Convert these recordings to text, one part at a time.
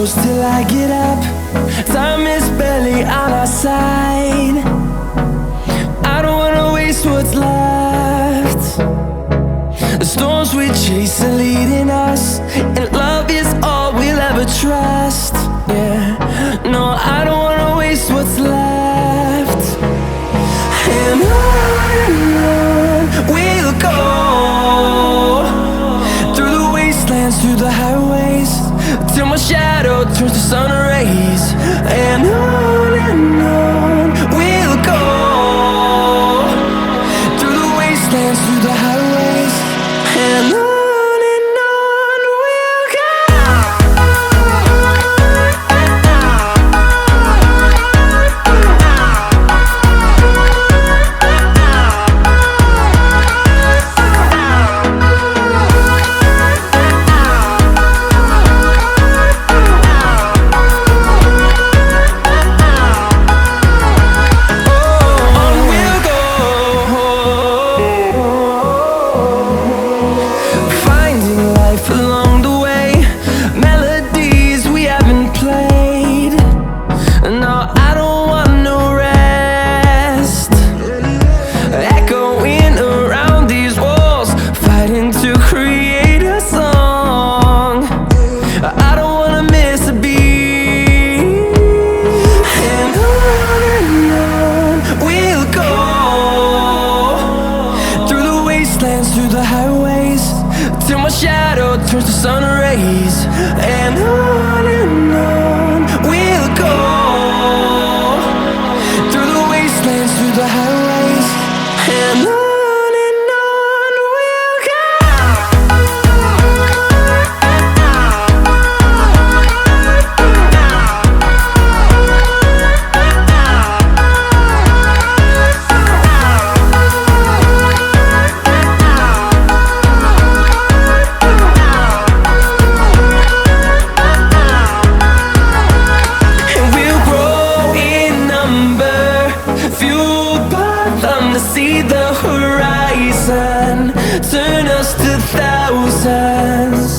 close till I get up. Time is barely on our side. I don't wanna waste what's left. The storms we chase are leading us, and love is all we'll ever trust. Yeah, no, I don't wanna waste what's left. And on we'll go, through the wastelands, through the highways, till my shadow turns to sun rays. And on we'll go, through the wastelands, through the highways, and on. Through the highways, till my shadow turns to sun rays. And on we'll go, through the wastelands, through the highways, and on. See the horizon turn us to thousands,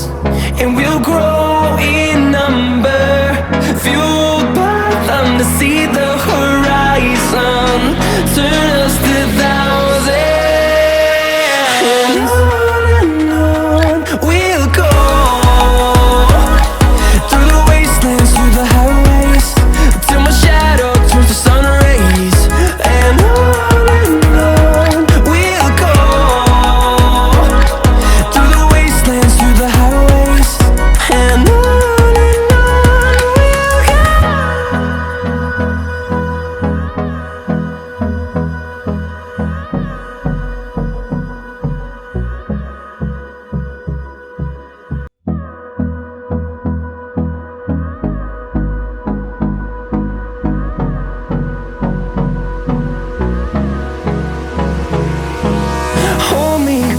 and we'll grow in number, fueled by them to see the horizon turn us to thousands. And on we'll go, through the wastelands, through the highways, till my shadow turns to sun rays. And on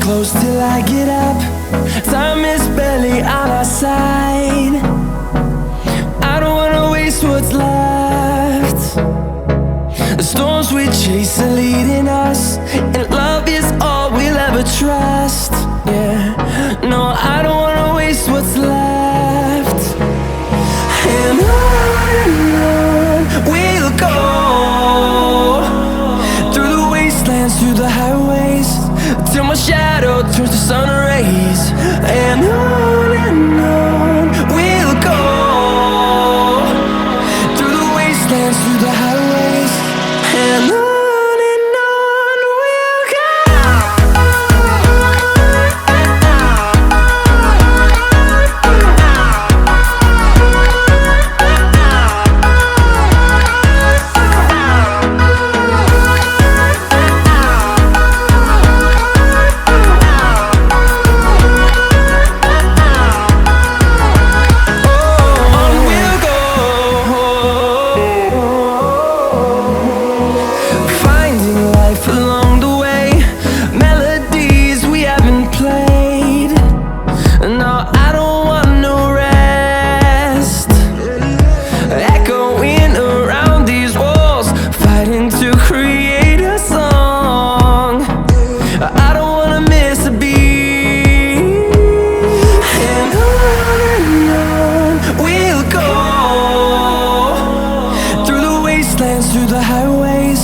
close till I get up. Time is barely on our side. I don't wanna waste what's left. The storms we chase are leading us, and love is all we'll ever trust. Yeah, no, I don't wanna waste what's left. And on we'll go, through the wastelands, through the highways, till my shadow turns to sun rays. And on we'll go, through the wastelands, through the highways, and on. wastelands, through the highways,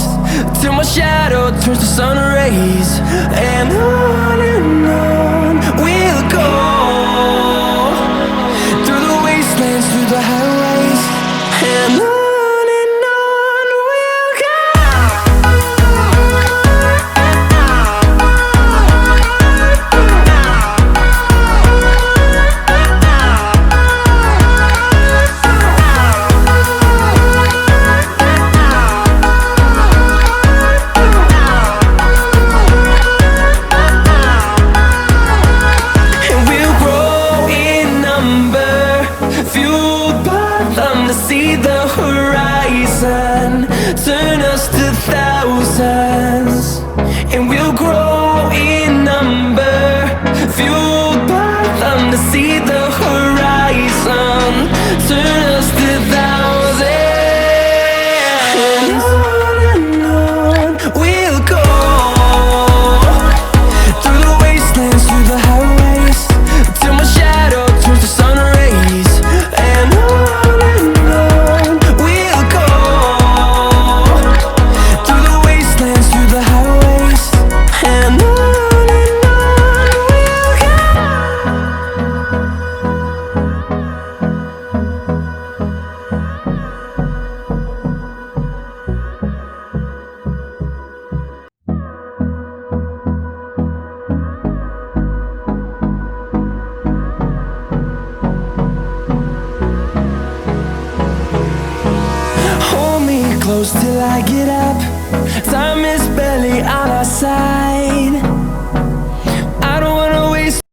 till my shadow turns to sun rays. And on we'll go, through the wastelands, through the highways, and on. See the horizon turn us to thousands, and we'll grow in number, fueled by them to see the horizon turn us to thousands. And on we'll go, through the wastelands, through the highways, till my shadow turns to sun rays. And on close till I get up. Time is barely on our side.